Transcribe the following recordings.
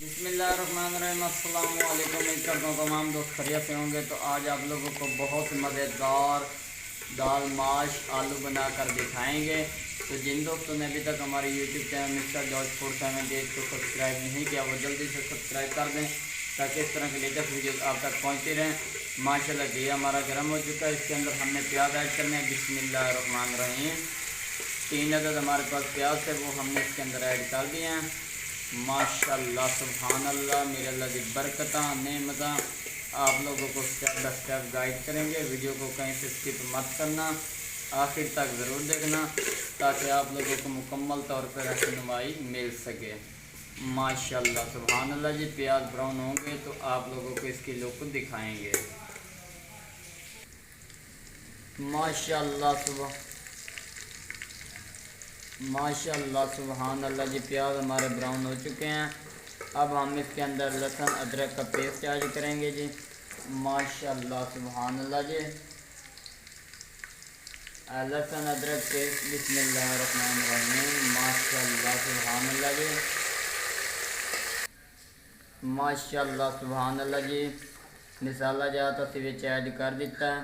बिस्मिल्लाहिर्रहमानिर्रहीम। अस्सलाम वालेकुम। उम्मीद करता हूँ तमाम दोस्त खैरियत से होंगे। तो आज आप लोगों को बहुत मज़ेदार दाल माश आलू बनाकर दिखाएंगे। तो जिन दोस्तों ने अभी तक हमारे YouTube channel mister George food family को सब्सक्राइब नहीं किया वो जल्दी से सब्सक्राइब कर दें ताकि इस तरह के लेटेस्ट वीडियोस आप तक पहुँचती रहें। माशाल्लाह घी हमारा गर्म हो चुका है। इसके अंदर हमने प्याज ऐड करने हैं। बिस्मिल्लाहिर्रहमानिर्रहीम। 3 अदद हमारे पास प्याज है वो हमने इसके अंदर ऐड कर दिए हैं। माशाल्लाह सुभान अल्लाह मेरे अल्लाह की बरकत नेमत। आप लोगों को स्टेप बाय स्टेप गाइड करेंगे। वीडियो को कहीं से स्किप मत करना, आखिर तक ज़रूर देखना ताकि आप लोगों को मुकम्मल तौर पर रहनुमाई मिल सके। माशाल्लाह सुभान अल्लाह जी। प्याज ब्राउन होंगे तो आप लोगों को इसकी लुक दिखाएंगे। माशाल्लाह सुभान अल्लाह जी। प्याज हमारे ब्राउन हो चुके हैं। अब हम इसके अंदर लहसुन अदरक का पेस्ट ऐड करेंगे जी। माशाल्लाह सुभान अल्लाह जी। लहसुन अदरक पेस्ट बिस्मिल्लाहिर्रहमानिर्रहीम। माशाल्लाह सुभान अल्लाह जी। माशाल्लाह सुभान अल्लाह जी। मसाला जो तो विच ऐड कर दिता है।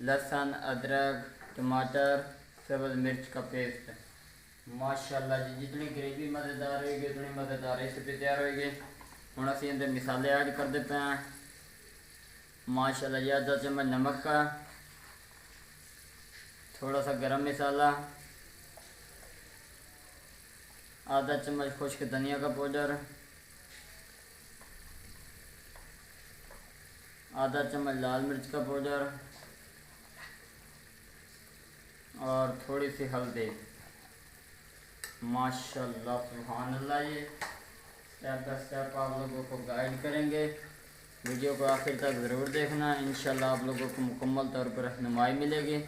लहसुन अदरक टमाटर सब्ज़ मिर्च का पेस्ट। माशाल्लाह जी। जितनी ग्रेवी मज़ेदार होगी उतनी मज़ेदार रेसिपी तैयार होगी। हम असी अंदर मसाले ऐड कर देते हैं। माशाल्लाह जी। आधा चम्मच नमक का, थोड़ा सा गरम मसाला, आधा चम्मच खुश्क धनिया का पाउडर, आधा चम्मच लाल मिर्च का पाउडर और थोड़ी सी हल्दी। माशाल्लाह सुभान अल्लाह। ये स्टेप बाय स्टेप आप लोगों को गाइड करेंगे। वीडियो को आखिर तक ज़रूर देखना। इंशाल्लाह आप लोगों को मुकम्मल तौर पर रहनुमाई मिलेगी।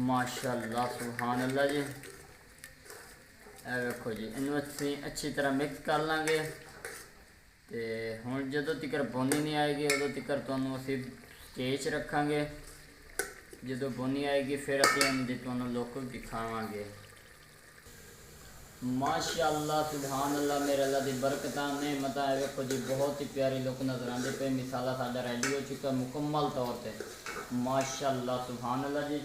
माशाल्लाह सुभान अल्लाह जी। देखो जी इन्हों अच्छी तरह मिक्स कर लेंगे। तो हुण जो तक बोनी नहीं आएगी उदों तक तुहानूं असीं स्टेज रखांगे। जो बोनी आएगी फिर असीं इनकी तुहानूं लुक दिखावांगे। माशाल्लाह सुभान अल्लाह मेरे अल्लाह की बरकत नेमत है। देखो जी बहुत ही प्यारी लुक नज़र आती पे। मसाला साडा रेडी हो चुका मुकम्मल तौर पर। माशाल्लाह सुभान अल्लाह जी।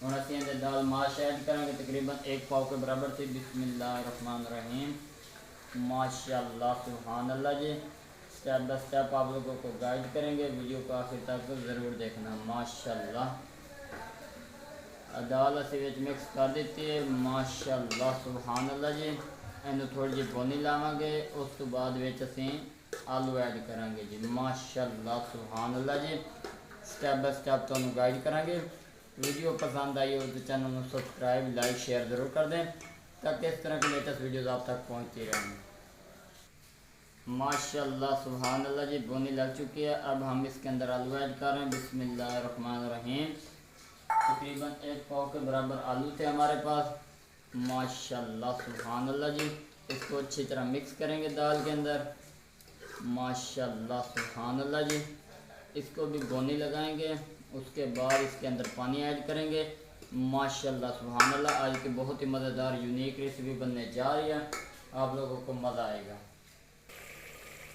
हम असीं इहदे दाल माश ऐड करेंगे तकरीबन 1 पाव के बराबर से। बिस्मिल्लाहिर्रहमानिर्रहीम। माशाल्लाह सुभान अल्लाह जी। स्टेप बाय स्टेप आप लोगों को गाइड करेंगे। वीडियो को आखिर तक ज़रूर देखना। माशाल्लाह दाल असीं मिक्स कर दी है। माशाल्लाह सुभान अल्लाह जी। इन्हूं थोड़ी जी बोनी लावांगे। उस तो बाद असीं आलू ऐड करांगे जी। माशाल्लाह सुभान अल्लाह जी। स्टेप बाय स्टेप तुहानूं गाइड करांगे। वीडियो पसंद आई हो तो चैनल को सब्सक्राइब लाइक शेयर ज़रूर कर दें ताकि इस तरह की लेटेस्ट वीडियोज़ आप तक पहुँचती रहें। माशाल्लाह सुभान अल्लाह जी। बोनी लग चुकी है। अब हम इसके अंदर आलू ऐड कर रहे हैं। बिस्मिल्लाहिर्रहमानिर्रहीम। तकरीबन 1 पाव के बराबर आलू थे हमारे पास। माशाल्लाह सुभान अल्लाह जी। इसको अच्छी तरह मिक्स करेंगे दाल के अंदर। माशाल्लाह सुभान अल्लाह जी। इसको भी बोनी लगाएंगे। उसके बाद इसके अंदर पानी ऐड करेंगे। माशाल्लाह सुभान अल्लाह। आज की बहुत ही मज़ेदार यूनिक रेसिपी बनने जा रही है। आप लोगों को मज़ा आएगा।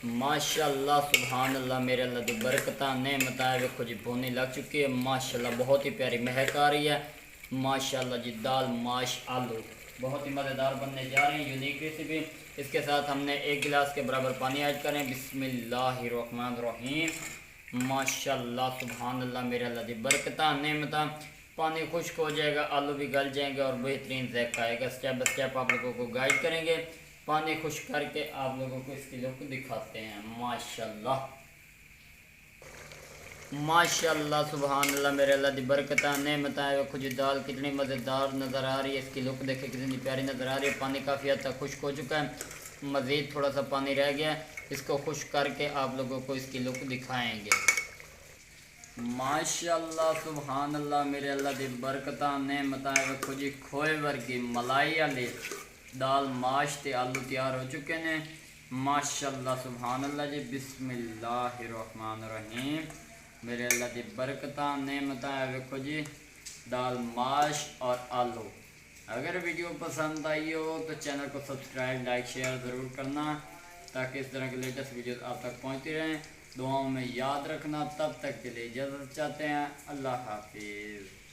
माशाल्लाह सुभान अल्लाह मेरे अल्लाह की बरकत नेमत है। देखो जी बोनी लग चुकी है। माशाल्लाह बहुत ही प्यारी महक आ रही है। माशाल्लाह जी। दाल माश आलू बहुत ही मज़ेदार बनने जा रही है यूनिक रेसिपी। इसके साथ हमने 1 गिलास के बराबर पानी ऐड करें। बिस्मिल्लाहिर्रहमानिर्रहीम। माशाल्लाह सुभान अल्लाह मेरे अल्लाह की बरकत नेमत। पानी खुश्क हो जाएगा, आलू भी गल जाएंगे और बेहतरीन ज़ायका आएगा। स्टेप बाय स्टेप आप लोगों को गाइड करेंगे। पानी खुश्क करके आप लोगों को इसकी लुक दिखाते हैं। माशाल्लाह माशाल्लाह सुभान अल्लाह मेरे अल्लाह की बरकत नेमत है। देखो जी दाल कितनी मज़ेदार नज़र आ रही है। इसकी लुक देखे कितनी प्यारी नज़र आ रही है। पानी काफ़ी हद तक खुश्क हो चुका है। मज़ीद थोड़ा सा पानी रह गया है। इसको खुश्क करके आप लोगों को इसकी लुक दिखाएंगे। माशाल्लाह सुभान अल्लाह मेरे अल्लाह की बरकत नेमत है। देखो जी खोए वर्गी मलाई वाली दाल माश ते आलू तैयार हो चुके हैं। माशाल्लाह सुभान अल्लाह जी। बिस्मिल्लाहिर्रहमानिर्रहीम। मेरे अल्लाह की बरकत नेमत है। देखो जी दाल माश और आलू। अगर वीडियो पसंद आई हो तो चैनल को सब्सक्राइब लाइक शेयर ज़रूर करना ताकि इस तरह के लेटेस्ट वीडियोस आप तक पहुंचती रहें। दुआओं में याद रखना। तब तक के लिए इजाज़त चाहते हैं। अल्लाह हाफिज़।